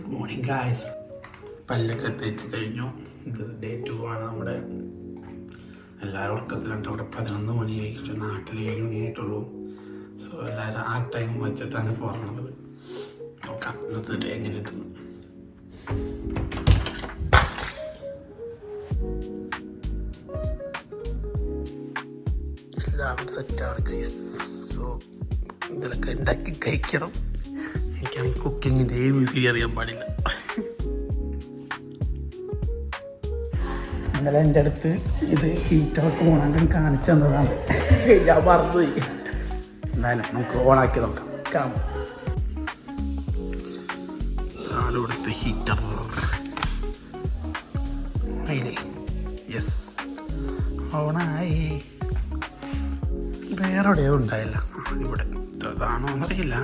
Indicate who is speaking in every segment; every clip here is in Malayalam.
Speaker 1: Good morning guys. പല്ലൊക്കെ തേച്ച് കഴിഞ്ഞു. ഇത് ഡേ 2 ആണ്. നമ്മുടെ എല്ലാവരും ഉറക്കത്തിലുണ്ട്. അവിടെ 11 മണിയായി. പക്ഷെ നാട്ടിൽ 7 മണിയായിട്ടുള്ളൂ. സോ എല്ലാവരും ആ ടൈം വെച്ചിട്ടാണ് പോകുന്നത്. നോക്കാം ഇന്നത്തെ ഡേ എങ്ങനെ കിട്ടുന്നു. എല്ലാം സെറ്റാണ് ഗൈസ്. സോ ഇതിലൊക്കെ ഉണ്ടാക്കി കഴിക്കണം. എനിക്കാണെങ്കിൽ കുക്കിങ്ങിൻ്റെ ABC അറിയാൻ പാടില്ല. ഇന്നലെ എൻ്റെ അടുത്ത് ഇത് ഹീറ്ററൊക്കെ ഓണാക്കാൻ കാണിച്ചു തന്നതാണ്. ഞാൻ മറന്നുപോയി. എന്തായാലും നമുക്ക് ഓണാക്കി നോക്കാം. ഇവിടുത്തെ ഹീറ്റർ ആയില്ലേ? യെസ്, ഓണായി. വേറെ എവിടെയോ ഉണ്ടായില്ല. ഇവിടെ അതാണോ എന്നറിയില്ല.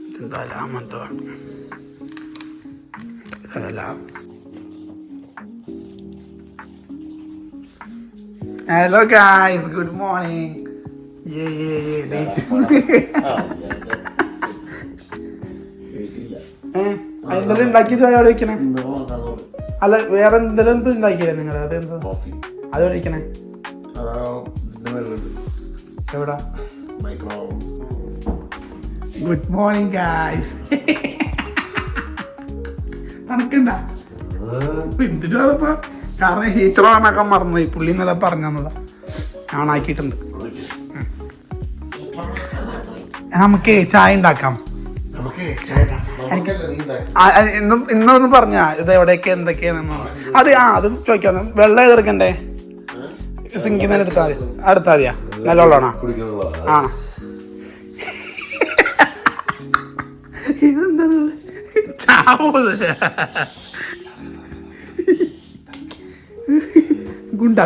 Speaker 1: ഇതെന്താ അലാമന്തമാണ്. ഇതല്ല. Hello guys, good morning. എന്തെങ്കിലും ഉണ്ടാക്കിയത് അവിടെ വയ്ക്കണേ? അല്ല, വേറെ എന്തെങ്കിലും ഉണ്ടാക്കിയില്ലേ നിങ്ങൾ? അതെന്താ അത് കഴിക്കണേ? എവിടാ? Good morning guys. തണുക്കണ്ട എന്തിനാണിപ്പോ? കാരണം ഹീറ്റർ ഓണാക്കാൻ മറന്നുപോയി. പുള്ളി ഇന്നലെ പറഞ്ഞു തന്നതാ. ഞാൻ ഓണാക്കിയിട്ടുണ്ട്. നമുക്ക് ചായ ഉണ്ടാക്കാം. ഇന്നൊന്ന് പറഞ്ഞാ ഇത് എവിടെയൊക്കെ എന്തൊക്കെയാണെന്ന്. അതും ചോദിക്കാം. വെള്ളം ഏതെടുക്കണ്ടേ? സിങ്കിൽ തന്നെ എടുത്താൽ മതിയാ? നല്ല വെള്ളമാണോ? ആ, ഇതെന്താണ് ചാവത്? ഗുണ്ട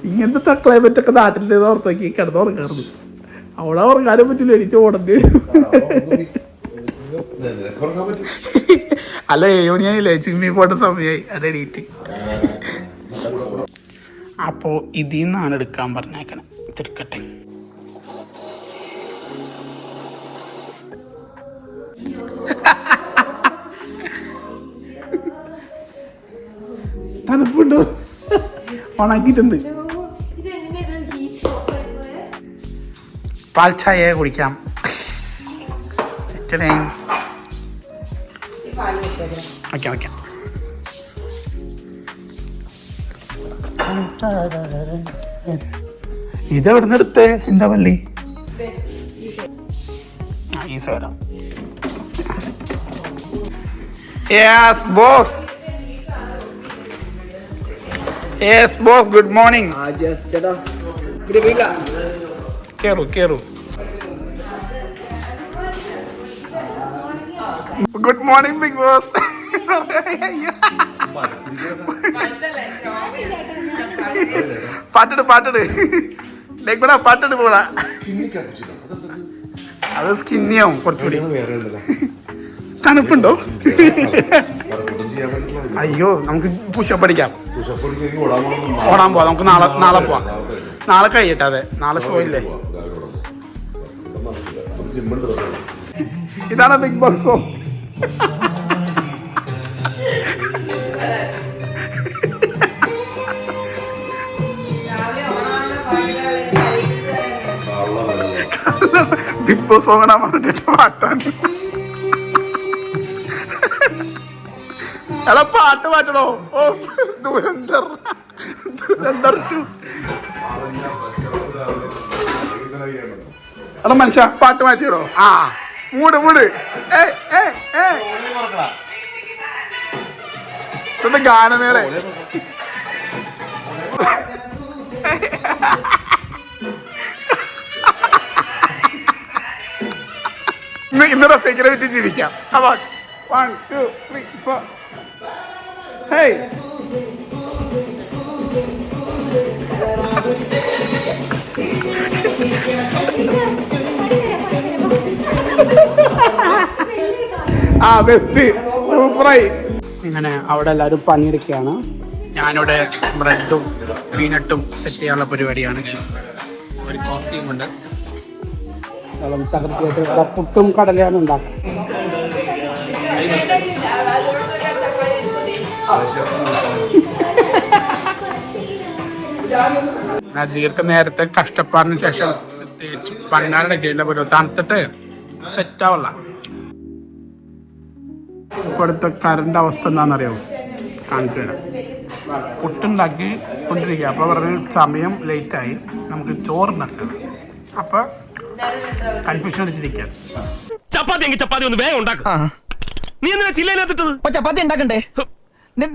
Speaker 1: ഇങ്ങനത്തെ ക്ലൈമറ്റൊക്കെ നാട്ടിൻ്റെ ഓർത്തേക്ക് കിടന്നുറങ്ങാറുണ്ട്. അവിടെ ഉറങ്ങാനും പറ്റില്ല. എണീറ്റ് ഓടേണ്ടി വരും. അല്ല, 7 മണിയായില്ലേ? ചിമ്മി പോട്ട സമയമായി. അത് എണീറ്റ്. അപ്പോൾ ഇതിൽ നിന്നാണ് എടുക്കാൻ പറഞ്ഞേക്കണേ. തിരുക്കട്ടെ. തണുപ്പുണ്ടോ? ഉണക്കിയിട്ടുണ്ട്. പാൽ ചായ കുടിക്കാം. ഓക്കെ. ഇതെവിടെ നിന്ന് എടുത്തേ? എന്താ പള്ളി? ഈ സൈഡാ. Yes boss. Yes boss, good morning. കേറു. Good morning big boss. പാട്ടിട് ലേക്കൂടാ, പാട്ടിട്ട് പോടാ. അത് സ്കിന്നിയാവും കുറച്ചുകൂടി. തണുപ്പുണ്ടോ? അയ്യോ, നമുക്ക് പുഷപ്പ് അടിക്കാം. ഓടാൻ പോവാം. നമുക്ക് നാളെ പോവാം. നാളെ കഴിയട്ടെ. അതെ, നാളെ ഷോ ഇല്ലേ? ഇതാണ് ബിഗ് ബോക്സോ? ബിഗ് ബോസ് ഓണാൻ പറഞ്ഞിട്ട് പാട്ടാണ്. എടാ, പാട്ട് മാറ്റണോ? ഓ, ദുരന്തർ 2. എടാ മനുഷ്യ, പാട്ട് മാറ്റിയിടോ. ആ, മൂട്. ഇത് ഗാനമേളെ. ഇന്നലെ ഫേക്കിനെ പറ്റി ജീവിക്കാം. 1 2 3 4. ഹേയ്, ബെസ്റ്റ്, സൂപ്പറായി. ഇങ്ങനെ അവിടെ എല്ലാവരും പണിയെടുക്കുകയാണ്. ഞാനിവിടെ ബ്രെഡും പീനട്ടും സെറ്റ് ചെയ്യാനുള്ള പരിപാടിയാണ്. ഒരു കോഫിയും ഉണ്ട്. തകർത്തിയായിട്ട് ഇവിടെ പുട്ടും കടലയാണ് ഉണ്ടാക്കുക. നദീർക്ക് നേരത്തെ കഷ്ടപ്പാടിന് ശേഷം തേച്ച് പണ്ടാരടക്കില്ല പോലും തണുത്തിട്ട് സെറ്റാവല്ല. ഇപ്പോഴത്തെ കറണ്ട് അവസ്ഥ എന്താണെന്നറിയാമോ? കാണിച്ചു തരാം. പുട്ടുണ്ടാക്കി കൊണ്ടിരിക്കുക. അപ്പോൾ പറഞ്ഞ് സമയം ലേറ്റായി, നമുക്ക് ചോറുണ്ടാക്കാം. അപ്പോൾ കൺഫ്യൂഷൻ അടിച്ചിരിക്കാൻ
Speaker 2: ചപ്പാത്തി ഒന്ന് വേഗം ഉണ്ടാക്കാം. നീ എന്തിനാ ചില്ലയിലെത്തിട്ടത്?
Speaker 3: ചപ്പാത്തി ഉണ്ടാക്കണ്ടേ?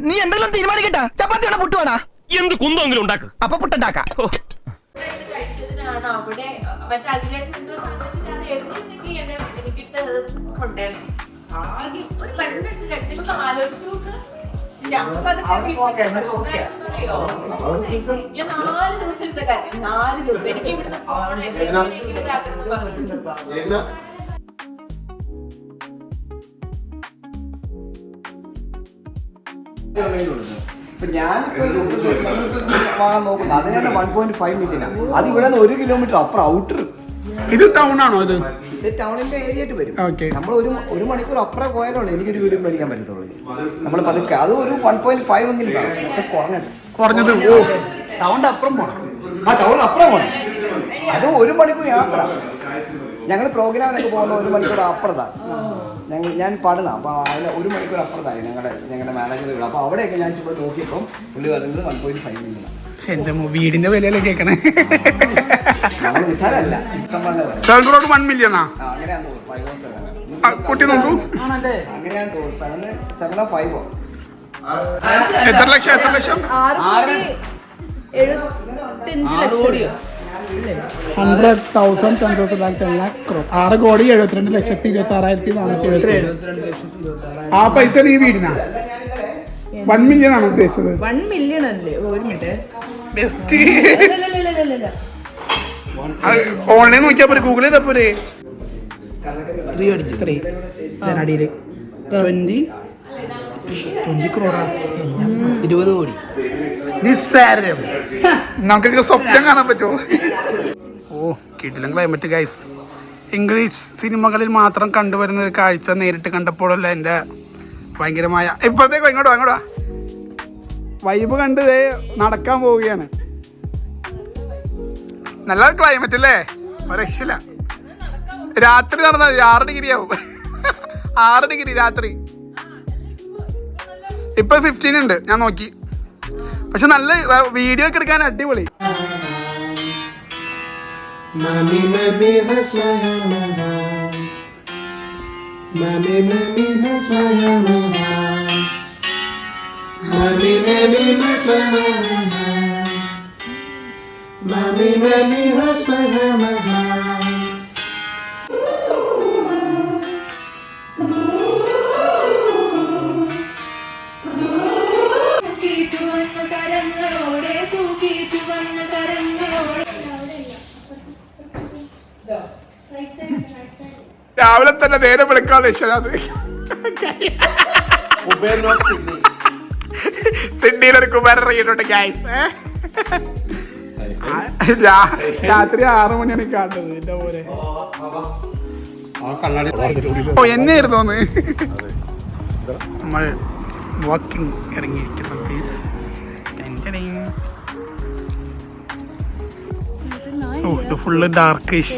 Speaker 3: നീ എന്തെങ്കിലും തീരുമാനിക്കട്ടാ? ചപ്പാത്തി വേണോ പുട്ട് വേണോ?
Speaker 2: എന്ത് കുന്തെങ്കിലും ഉണ്ടാക്കുക.
Speaker 3: അപ്പൊ പുട്ടുണ്ടാക്കാം.
Speaker 4: ഞാൻ വാങ്ങാൻ നോക്കുന്നത് അതിനാണ് 1.5 മില്യനാണ്. അത് ഇവിടെ 1 കിലോമീറ്റർ അപ്പുറം ഔട്ടർ.
Speaker 1: ഇത് ടൗൺ ആണോ? ഇത്
Speaker 4: ടൗണിന്റെ ഏരിയ ആയിട്ട് വരും. നമ്മൾ ഒരു മണിക്കൂർ അപ്പുറം പോയാലുള്ള എനിക്കൊരു വീഡിയോ മേടിക്കാൻ പറ്റത്തുള്ളൂ. നമ്മൾ പതുക്കെ അത് ഒരു 1.5 എങ്കിലും
Speaker 1: കുറഞ്ഞത്
Speaker 4: ടൗണിന്റെ അപ്പുറം പോകണം. ആ ടൗണിന് അപ്പുറം പോകണം. അത് 1 മണിക്കൂർ യാത്ര. ഞങ്ങൾ പ്രോഗ്രാമിനൊക്കെ പോകുന്ന 1 മണിക്കൂർ അപ്പുറത്താണ്. ഞാൻ പാടുന്ന അപ്പോൾ അതിന് 1 മണിക്കൂർ അപ്പുറത്തായി ഞങ്ങളുടെ മാനേജറുകൾ. അപ്പോൾ അവിടെയൊക്കെ ഞാൻ ചുമ്മാ നോക്കിയപ്പോൾ പുള്ളി പറയുന്നത് 1.5 മില്യനാണ്.
Speaker 1: എന്റെ വീടിന്റെ വിലയിലെ കേൾക്കണേ.
Speaker 4: നിസാരല്ല.
Speaker 1: 1 മില്യണാ?
Speaker 4: അങ്ങനെയാന്ന് തോന്നുന്നു. 5
Speaker 1: കുട്ടി നോക്കൂ.
Speaker 4: അങ്ങനെയാന്ന് തോന്നുന്നു. 7.5
Speaker 1: എത്ര ലക്ഷം? 100,000 6 കോടി 72,72,472. ആ പൈസ നീ വീടിനാ? 1 മില്യൺ ആണ് ഉദ്ദേശിച്ചത്.
Speaker 5: 1 മില്യൺ അല്ലേ? ഒരു മിനിറ്റ്.
Speaker 1: ബെസ്റ്റ്. ഓൺലൈൻ നോക്കിയാ പോരെ, ഗൂഗിൾ ചെയ്താ പോരെ. 20 ക്രോറാ?
Speaker 3: 20 കോടി
Speaker 1: നിസ്സാരം. നമുക്കൊക്കെ സ്വപ്നം കാണാൻ പറ്റുമോ? ഓ കിടിലൻ ക്ലൈമറ്റ് ഗൈസ്. ഇംഗ്ലീഷ് സിനിമകളിൽ മാത്രം കണ്ടുവരുന്ന ഒരു കാഴ്ച നേരിട്ട് കണ്ടപ്പോഴല്ല എൻ്റെ ഭയങ്കരമായ ഇപ്പോഴത്തേക്കോ ഇങ്ങോട്ടോ വൈബ് കണ്ട് നടക്കാൻ പോവുകയാണ്. നല്ല ക്ലൈമറ്റ് അല്ലേ? ഒരു രക്ഷയില്ല. രാത്രി നടന്നാൽ 6 ഡിഗ്രി ആവും. 6 ഡിഗ്രി രാത്രി. ഇപ്പൊ 15 ഉണ്ട്, ഞാൻ നോക്കി. പക്ഷെ നല്ല വീഡിയോ ഒക്കെ എടുക്കാൻ അടിപൊളി. രാവിലെ തന്നെ നേരെ വിളിക്കാതെ സിഡ്നിയിലൊരു കുബേരൻ ഇറങ്ങിയിട്ടുണ്ട് ഗൈസ്. രാത്രി 6 മണിയാണ് കാണുന്നത്. എന്റെ പോലെ എന്നെയായിരുന്നു നമ്മൾ വാക്കിംഗ് ഇറങ്ങിയിരിക്കുന്നു ഗൈസ്. ഓ ഇത് ഫുള്ള് ഡാർക്കിഷ്.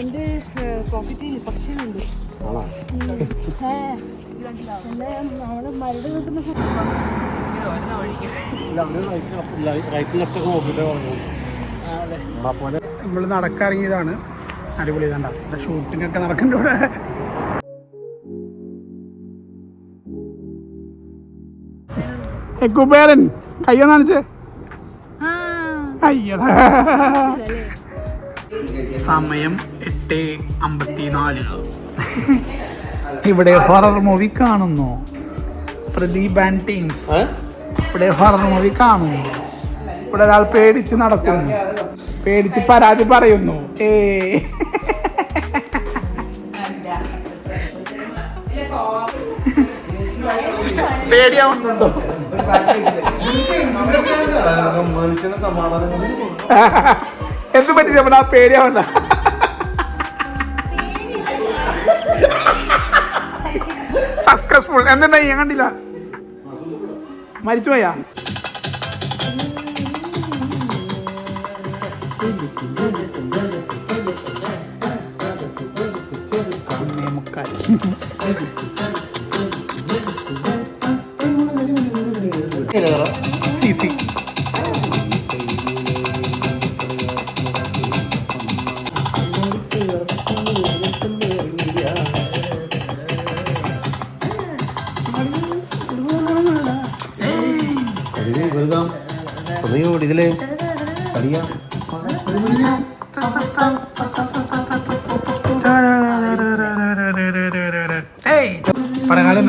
Speaker 1: നമ്മൾ നടക്കിറങ്ങിയതാണ്. അടിപൊളി ഇതാണ്ട ഷൂട്ടിംഗ് ഒക്കെ നടക്കുന്നുണ്ട് ഇവിടെ. കുബേരൻ കയ്യൊന്ന് കാണിച്ചേ. അയ്യടാ സമയം 8:54. ഇവിടെ ഹൊറർ മൂവി കാണുന്നു. പ്രദീപ് ആൻഡ് ടീംസ് ഇവിടെ ഹൊറർ മൂവി കാണുന്നു. ഇവിടെ ഒരാൾ പേടിച്ച് നടക്കുന്നു, പേടിച്ച് പരാതി പറയുന്നു. പേടിയാവുന്നുണ്ടോ?
Speaker 4: മനുഷ്യന് സമാധാനം
Speaker 1: എന്ത് പറ്റി നമ്മുടെ ആ പേടിയാവണ്ട. സക്സസ്ഫുൾ. എന്തുണ്ടായി ഞാൻ കണ്ടില്ല. മരിച്ചുപോയാ? സി
Speaker 3: ഇതില് കളിയാ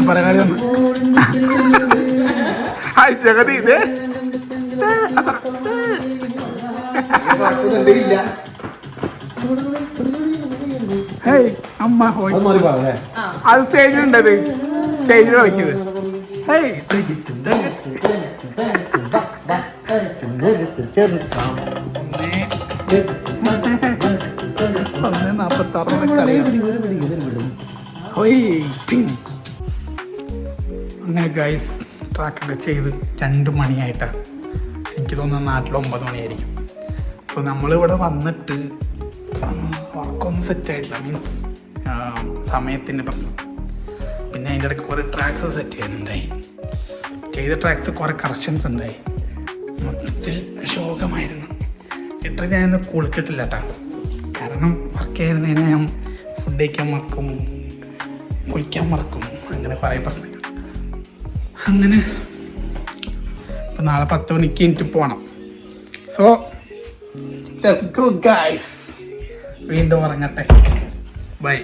Speaker 1: പടകാളി ഒന്ന് ഹായ് ജഗതി. ഇത് ഹേയ് അമ്മ ഹോയ്. അത് സ്റ്റേജിലുണ്ടത്, സ്റ്റേജിൽ കളിക്കുന്നത്. ഹേയ് 1:46 കളിയാണ്. അങ്ങനെ ഗൈസ് ട്രാക്കൊക്കെ ചെയ്ത് 2 മണിയായിട്ടാണ്. എനിക്ക് തോന്നുന്നത് നാട്ടിൽ 9 മണിയായിരിക്കും. സോ നമ്മളിവിടെ വന്നിട്ട് വർക്കൊന്നും സെറ്റായിട്ടില്ല, മീൻസ് സമയത്തിൻ്റെ പ്രശ്നം. പിന്നെ അതിൻ്റെ ഇടയ്ക്ക് കുറേ ട്രാക്സ് സെറ്റ് ചെയ്യാനുണ്ടായി. ചെയ്ത ട്രാക്സ് കുറേ കറക്ഷൻസ് ഉണ്ടായി. മൊത്തത്തിൽ ശോകമായിരുന്നു. ഇത്ര ഞാനിന്ന് കുളിച്ചിട്ടില്ല കേട്ടോ. കാരണം വർക്ക് ചെയ്യുന്നതിന് ഞാൻ ഫുഡ് കഴിക്കാൻ മറക്കും, കുളിക്കാൻ മറക്കും, അങ്ങനെ കുറേ പ്രശ്നങ്ങൾ. അങ്ങനെ ഇപ്പം നാളെ 10 മണിക്ക് എനിക്ക് പോകണം. So let's go guys. വീണ്ടും ഉറങ്ങട്ടെ. ബൈ.